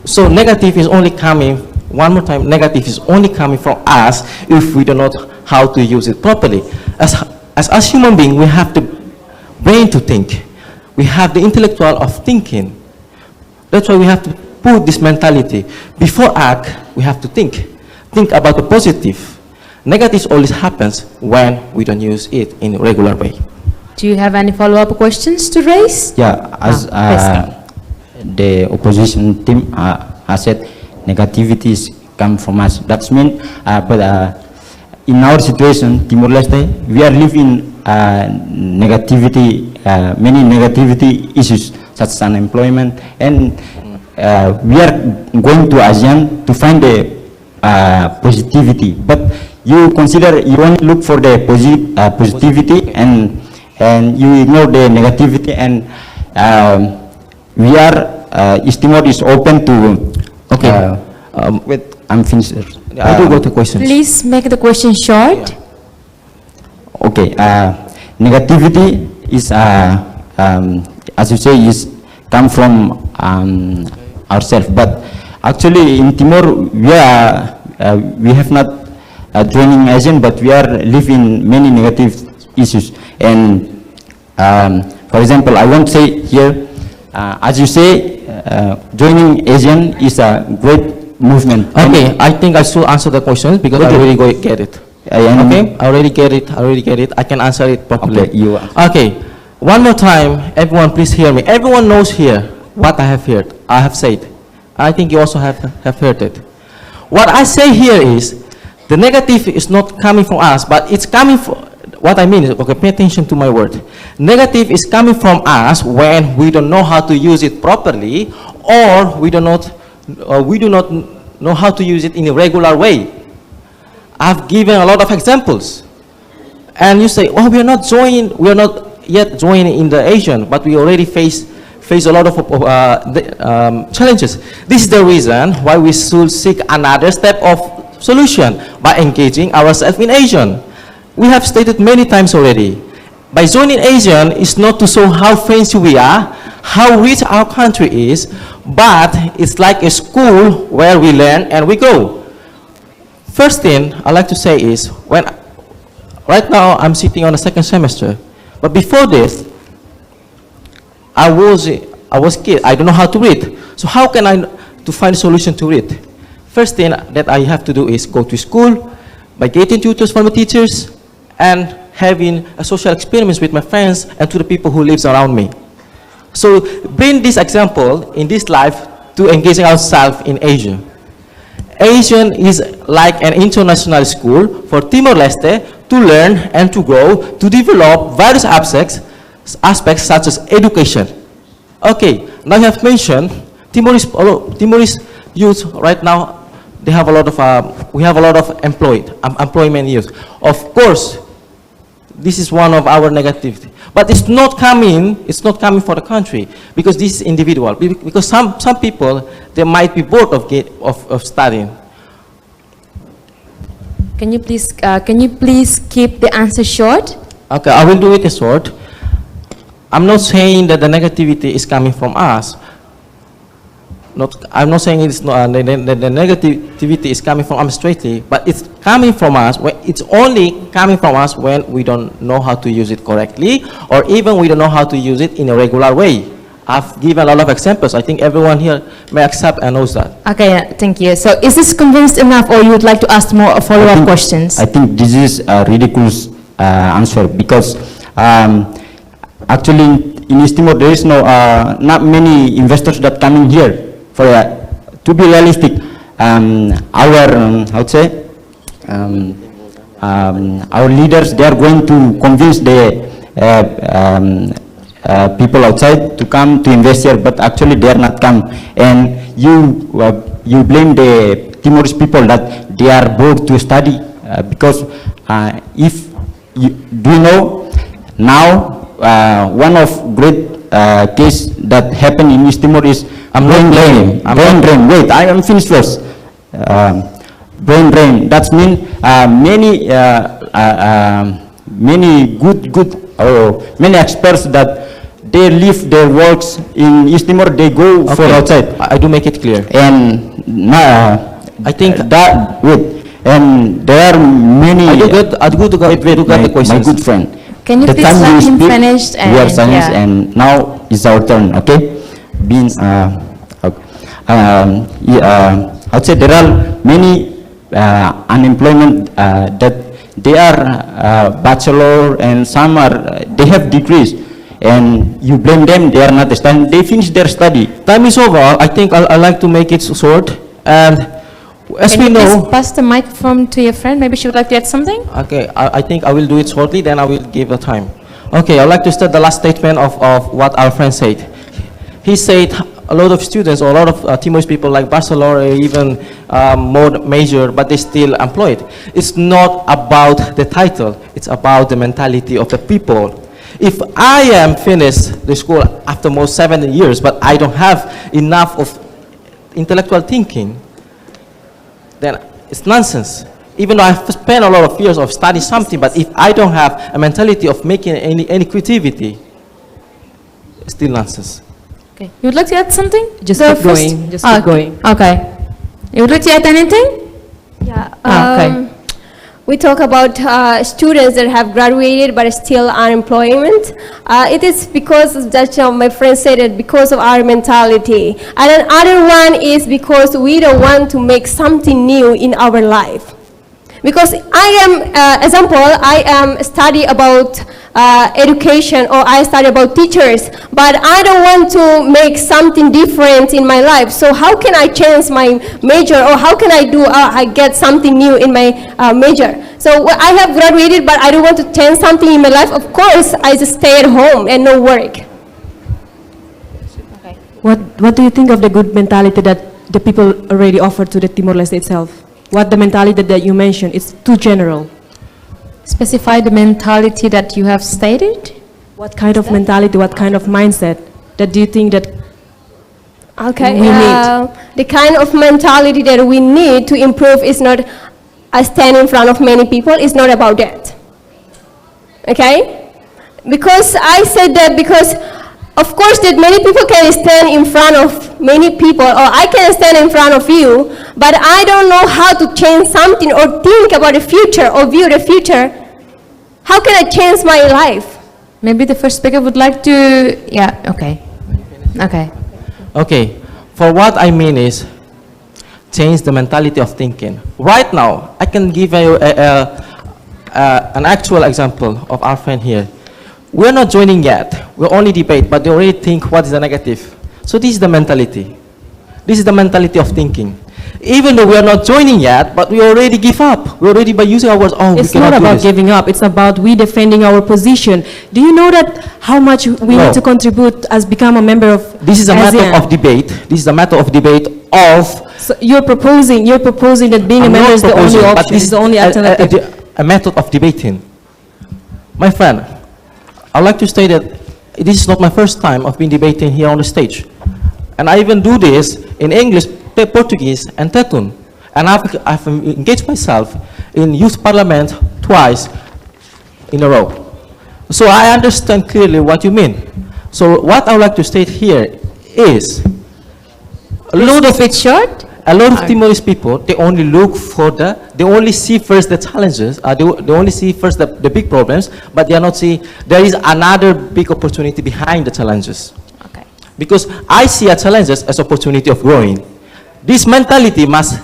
So negative is only coming, one more time, negative is only coming from us if we do not how to use it properly. As human beings, we have the brain to think. We have the intellectual of thinking. That's why we have to put this mentality. Before act, we have to think. Think about the positive. Negative always happens when we don't use it in a regular way. Do you have any follow-up questions to raise? Yeah, as the opposition team has said, negativities come from us. That's mean, but in our situation, Timor-Leste, we are living negativity, many negativity issues such as unemployment, and we are going to ASEAN to find the positivity. But you consider, you only look for the positivity, and you ignore the negativity, and we are, East Timor is open to, Okay. wait, I'm finished. I do go to questions. Please make the question short. Okay, negativity is, as you say, is come from ourselves. But actually, in Timor, we have not joining ASEAN, but we are living many negative issues. And for example, I want to say here, as you say, joining ASEAN is a great movement. Okay, I think I should answer the question because I already get it. Okay, I already get it. I can answer it properly. Okay, you answer. Okay, one more time, everyone please hear me. Everyone knows here what I have heard. I have said. I think you also have heard it. What I say here is, the negative is not coming from us, but it's coming from, what I mean is, okay, pay attention to my word. Negative is coming from us when we don't know how to use it properly, or we do not know how to use it in a regular way. I've given a lot of examples. And you say, oh, we are not yet joining in the ASEAN, but we already face a lot of challenges. This is the reason why we should seek another step of solution by engaging ourselves in ASEAN. We have stated many times already, by joining ASEAN is not to show how fancy we are, how rich our country is, but it's like a school where we learn and we grow. First thing I like to say is, right now I'm sitting on the second semester, but before this, I was kid. I don't know how to read. So how can I to find a solution to read? First thing that I have to do is go to school by getting tutors from the teachers and having a social experiments with my friends and to the people who lives around me. So bring this example in this life to engaging ourselves in Asia. ASEAN is like an international school for Timor-Leste to learn and to grow, to develop various aspects such as education. Okay, now you have mentioned Timorese youth right now. They have a lot of we have a lot of employment youth. Of course, this is one of our negativity. But it's not coming for the country, because this is individual. Because some people, they might be bored of studying. Can you please keep the answer short? Okay, I will do it short. I'm not saying that the negativity is coming from us. I'm not saying it's not, the negativity is coming from us straightly, but it's coming from us. It's only coming from us when we don't know how to use it correctly, or even we don't know how to use it in a regular way. I've given a lot of examples. I think everyone here may accept and knows that. Okay, yeah, thank you. So is this convinced enough, or you would like to ask more follow-up questions? I think this is a ridiculous answer because actually in East Timor there is no not many investors that come in here. For to be realistic, our how to say our leaders, they are going to convince the people outside to come to invest here, but actually they are not come. And you blame the Timorese people that they are bored to study because if you do you know now one of great case that happened in East Timor is brain drain. Wait, I am finished first. Brain drain. That means many experts that they leave their works in East Timor, they go for outside. I do make it clear. And I think that and there are many. Are you good? Are you good to get the questions? My good friend. Can you The please time let you him speak, finish? we are silent, yeah. and now it's our turn. Okay, being I'd say there are many unemployment that they are bachelor and some are they have degrees, and you blame them. They are not studying. They finish their study. Time is over. I think I like to make it short. And as Can we you know, please pass the microphone to your friend? Maybe she would like to add something? okay, I think I will do it shortly, then I will give the time. Okay, I'd like to start the last statement of what our friend said. He said a lot of students or a lot of Timorese people like Barcelona, even more major, but they still employed. It's not about the title, it's about the mentality of the people. If I am finished the school after most 7 years, but I don't have enough of intellectual thinking, then it's nonsense. Even though I've spent a lot of years of studying something, but if I don't have a mentality of making any creativity, it's still nonsense. Okay. You would like to add something? Just The keep first- going, just keep going. Okay. You would like to add anything? Yeah. Okay. We talk about students that have graduated but still unemployment. It is because that my friend said it because of our mentality. And another one is because we don't want to make something new in our life. Because I am study about education, or I study about teachers, but I don't want to make something different in my life. So how can I change my major, or how can I get something new in my major? So I have graduated, but I don't want to change something in my life. Of course, I just stay at home and no work. What do you think of the good mentality that the people already offer to the Timor-Leste itself? What the mentality that you mentioned, it's too general. Specify the mentality that you have stated. What kind of mentality, what kind of mindset that do you think that Okay, we need? the kind of mentality that we need to improve is not stand in front of many people. It's not about that. Okay? Because I said that because, of course, that many people can stand in front of many people, or I can stand in front of you, but I don't know how to change something or think about the future or view the future. How can I change my life? Maybe the first speaker would like to, yeah, okay. Okay. Okay, for what I mean is change the mentality of thinking. Right now, I can give you an actual example of our friend here. We're not joining yet. We only debate, but they already think what is the negative. So this is the mentality. This is the mentality of thinking. Even though we are not joining yet, but we already give up. We already by using our words, oh, It's we cannot not do about this. giving up, it's about we defending our position. Do you know that how much we No. need to contribute as become a member of This is a matter ASEAN? of debate. This is a matter of debate of So you're proposing that being a I'm member not is the only proposing, but option, this is the only alternative. a method of debating. My friend, I'd like to state that this is not my first time of being debating here on the stage. And I even do this in English, Portuguese, and Tetun. And I've engaged myself in youth parliament twice in a row. So I understand clearly what you mean. So what I would like to state here is, a lot of Keep it short. a lot of Timorese people, they only look for they only see first the challenges, they only see first the big problems, but they are not see there is another big opportunity behind the challenges. Okay. Because I see a challenges as opportunity of growing. This mentality must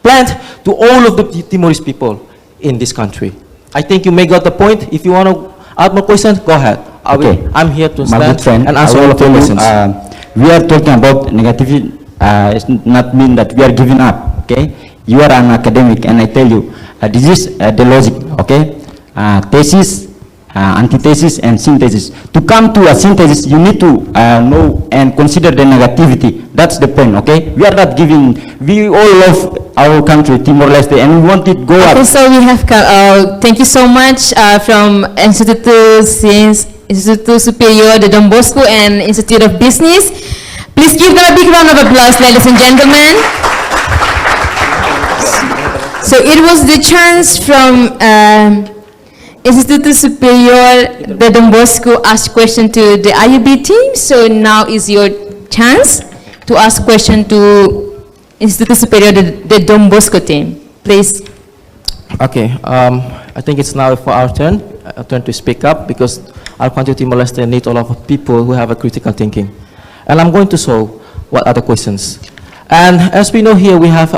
plant to all of the Timorese people in this country. I think you may got the point. If you want to add more questions, go ahead. I'm here to My good stand friend, and answer I all will of your tell you, questions. we are talking about negativity. It's not mean that we are giving up. Okay, you are an academic, and I tell you, this is the logic. Okay, thesis, antithesis, and synthesis. To come to a synthesis, you need to know and consider the negativity. That's the point. Okay, we are not giving. We all love our country, Timor-Leste, and we want it go Okay, up. so we have thank you so much from Instituto Superior de Don Bosco and Institute of Business. Please give them a big round of applause, ladies and gentlemen. So it was the chance from Instituto Superior de Don Bosco ask question to the IUB team. So now is your chance to ask question to Instituto Superior de Don Bosco team. Please. Okay, I think it's now for our turn to speak up, because our country Timor-Leste needs a lot of people who have a critical thinking. And I'm going to show what are the questions. And as we know here, we have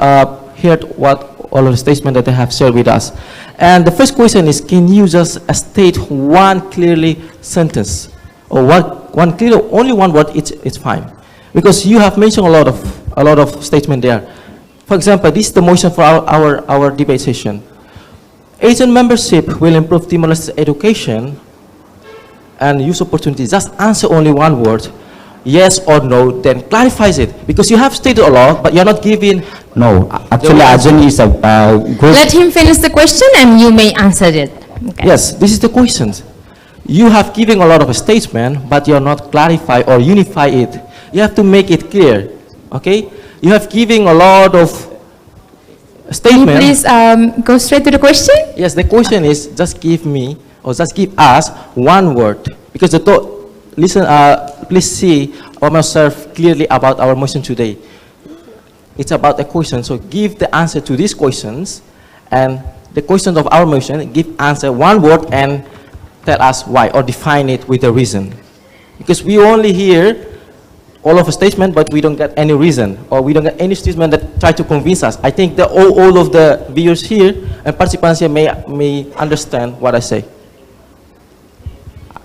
heard what all of the statements that they have shared with us. And the first question is, can you just state one clearly sentence, or one clearly, only one word? It's fine, because you have mentioned a lot of statement there. For example, this is the motion for our debate session. Asian membership will improve Timor-Leste education and youth opportunities. Just answer only one word, yes or no, then clarifies it. Because you have stated a lot, but you're not giving. No, actually, Ajahn is a good. Let him finish the question and you may answer it. Okay. Yes, this is the question. You have given a lot of a statement, but you're not clarify or unify it. You have to make it clear, okay? You have given a lot of Can you statement. please go straight to the question? Yes, the question is, just give me, or just give us one word. Because listen, please see or observe clearly about our motion today. It's about a question, so give the answer to these questions, and the questions of our motion, give answer one word and tell us why, or define it with a reason. Because we only hear all of a statement, but we don't get any reason, or we don't get any statement that try to convince us. I think that all of the viewers here and participants here may understand what I say.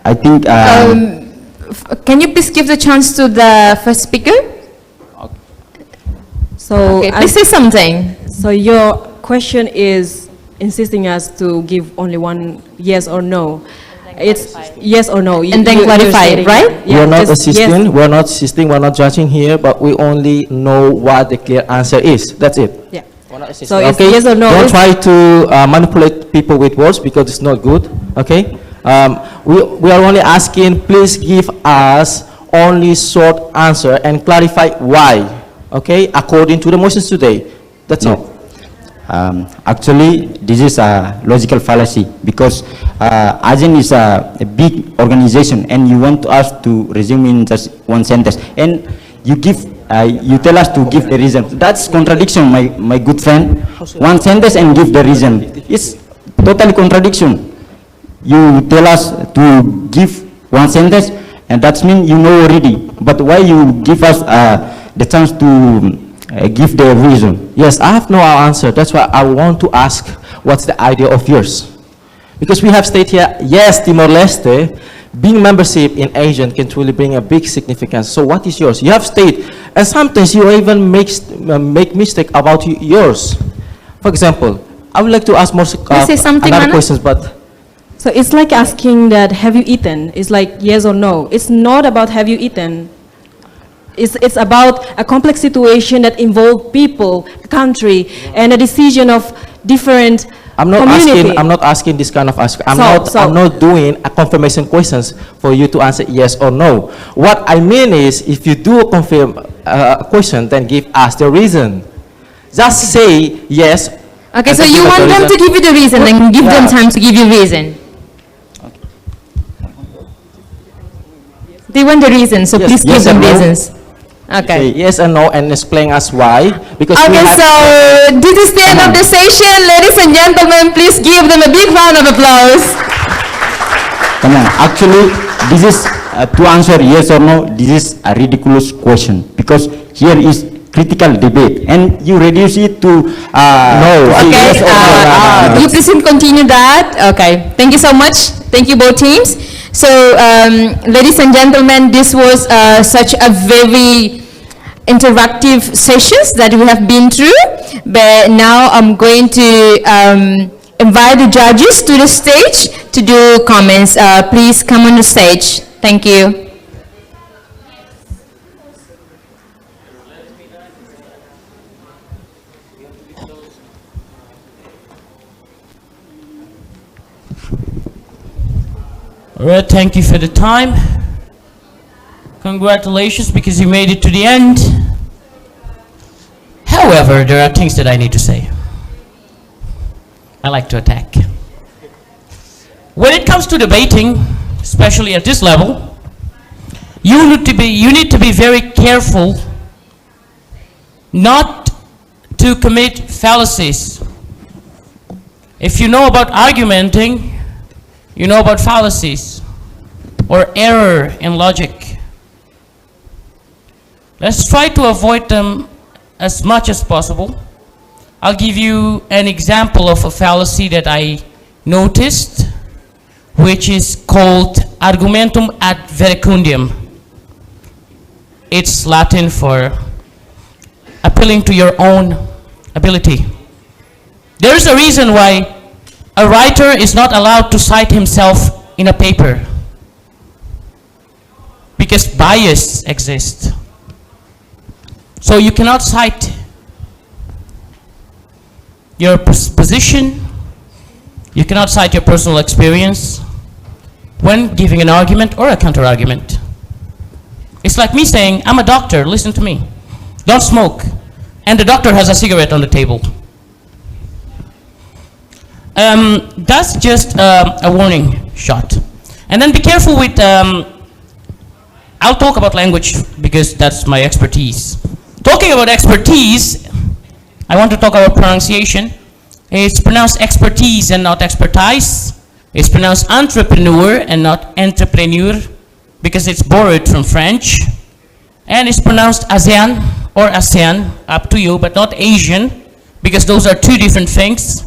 I think. Can you please give the chance to the first speaker? So, Okay, please say something. so your question is insisting us to give only one yes or no. It's yes or no. And then clarify it, right? Yeah, We're not just assisting, yes. we're not assisting, we're not judging here, but we only know what the clear answer is. That's it. Yeah. We're not assisting. So it's yes or no. Don't It's- try to manipulate people with words, because it's not good. Okay. We are only asking, please give us only short answer and clarify why. Okay, according to the motions today. That's it. No. Actually, this is a logical fallacy, because Ajahn is a big organization, and you want us to resume in just one sentence, and you tell us to give the reason. That's contradiction, my good friend. One sentence and give the reason. It's totally contradiction. You tell us to give one sentence, and that means you know already. But why you give us the chance to give the reason? Yes, I have no answer. That's why I want to ask, what's the idea of yours? Because we have stated here, yes, Timor-Leste, being membership in Asian can truly bring a big significance. So what is yours? You have stated, and sometimes you even make mistake about yours. For example, I would like to ask more say something, another Hannah? questions, but So it's like asking that, have you eaten? It's like yes or no. It's not about have you eaten. It's about a complex situation that involves people, country, and a decision of different I'm not community. asking this kind of ask. I'm So- not doing a confirmation questions for you to answer yes or no. What I mean is, if you do a confirm question, then give us the reason. Just say yes. Okay, and so then you give us want the them to reason. give you the reason, then give them Yeah. time to give you reason. They want the reason, so Yes, please give yes them and no. reasons. Okay. Say yes and no and explain us why. Because we Okay, have so this is the end of the session. Ladies and gentlemen, please give them a big round of applause. Come on. Actually, this is to answer yes or no. This is a ridiculous question because here is critical debate, and you reduce it to no. Okay, Yes or no. you please continue that. Okay, thank you so much. Thank you both teams. So, ladies and gentlemen, this was such a very interactive sessions that we have been through. But now I'm going to invite the judges to the stage to do comments. Please come on the stage. Thank you. All right, thank you for the time. Congratulations because you made it to the end. However, there are things that I need to say. I like to attack. When it comes to debating, especially at this level, you need to be very careful not to commit fallacies. If you know about argumenting, you know about fallacies or error in logic. Let's try to avoid them as much as possible. I'll give you an example of a fallacy that I noticed, which is called argumentum ad verecundiam. It's Latin for appealing to your own ability. There's a reason why a writer is not allowed to cite himself in a paper, because bias exists. So you cannot cite your position, you cannot cite your personal experience when giving an argument or a counter-argument. It's like me saying, I'm a doctor, listen to me, don't smoke, and the doctor has a cigarette on the table. That's just a warning shot. And then be careful with, I'll talk about language because that's my expertise. Talking about expertise, I want to talk about pronunciation. It's pronounced expertise and not expertise. It's pronounced entrepreneur and not entrepreneur because it's borrowed from French. And it's pronounced ASEAN or ASEAN, up to you, but not Asian, because those are two different things.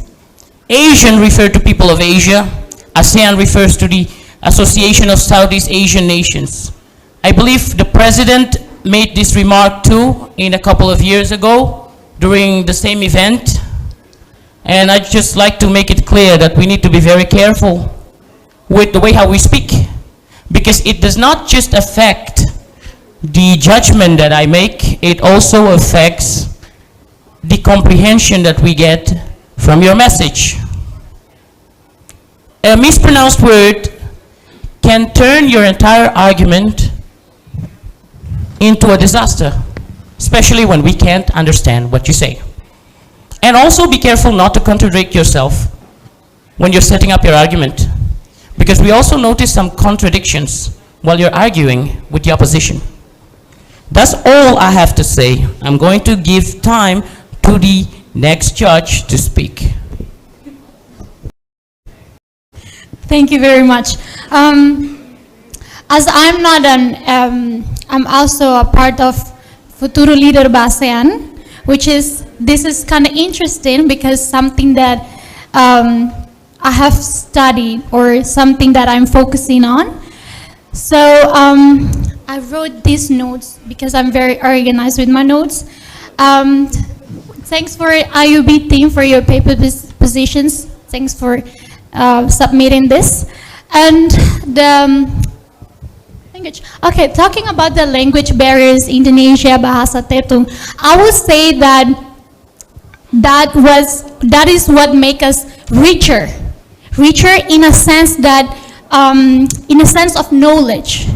Asian refers to people of Asia. ASEAN refers to the Association of Southeast Asian Nations. I believe the president made this remark too in a couple of years ago during the same event. And I'd just like to make it clear that we need to be very careful with the way how we speak, because it does not just affect the judgment that I make, it also affects the comprehension that we get from your message. A mispronounced word can turn your entire argument into a disaster, especially when we can't understand what you say. And also be careful not to contradict yourself when you're setting up your argument, because we also notice some contradictions while you're arguing with the opposition. That's all I have to say. I'm going to give time to the next judge to speak. Thank you very much. As I'm not I'm also a part of Futuro Leader ASEAN, which is, this is kind of interesting because something that I have studied or something that I'm focusing on. So I wrote these notes because I'm very organized with my notes. Thanks for IUB team for your paper positions. Thanks for submitting this. And the language. Okay, talking about the language barriers, Indonesia, Bahasa Tetung, I would say that that is what makes us richer. Richer in a sense that, in a sense of knowledge.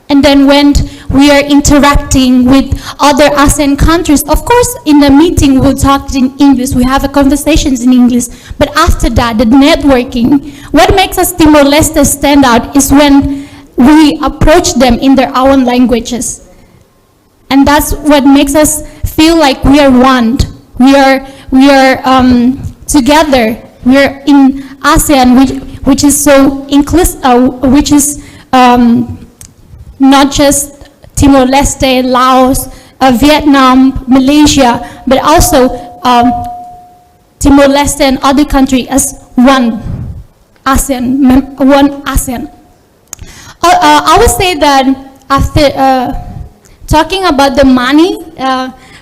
And then when we are interacting with other ASEAN countries, of course, in the meeting we'll talk in English, we have conversations in English, but after that, the networking, what makes us Timor-Leste stand out is when we approach them in their own languages. And that's what makes us feel like we are one. We are together. We are in ASEAN, which is so inclusive, which is not just Timor-Leste, Laos, Vietnam, Malaysia, but also Timor-Leste and other countries as one ASEAN. I would say that after talking about the money,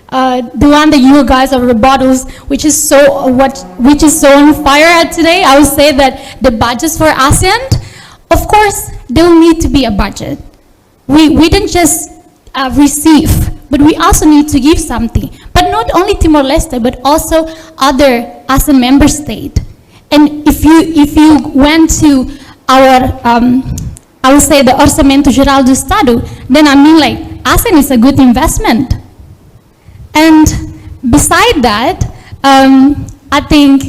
the one that you guys are rebuttals, which is so on fire today, I would say that the budgets for ASEAN, of course, there will need to be a budget. We didn't just receive, but we also need to give something. But not only Timor-Leste, but also other ASEAN member states. And if you went to our, I would say the Orçamento Geral do Estado, then I mean like ASEAN is a good investment. And beside that, I think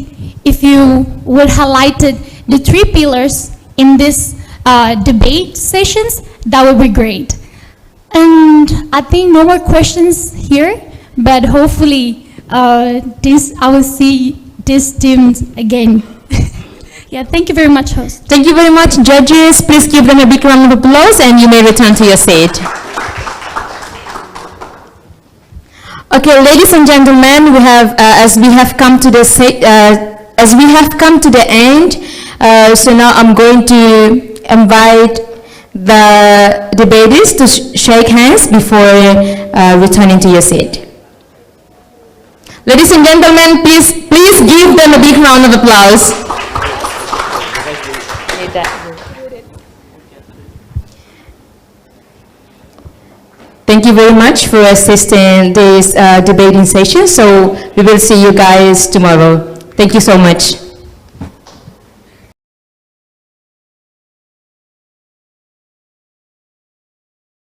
if you would highlight the 3 pillars in this debate sessions, that would be great. And I think no more questions here, but hopefully I will see these teams again. Yeah, thank you very much, host. Thank you very much, judges. Please give them a big round of applause and you may return to your seat. Okay, ladies and gentlemen, we have as we have come to the end. So now I'm going to invite the debaters to shake hands before returning to your seat. Ladies and gentlemen, please give them a big round of applause. Thank you very much for assisting this debating session. So we will see you guys tomorrow. Thank you so much.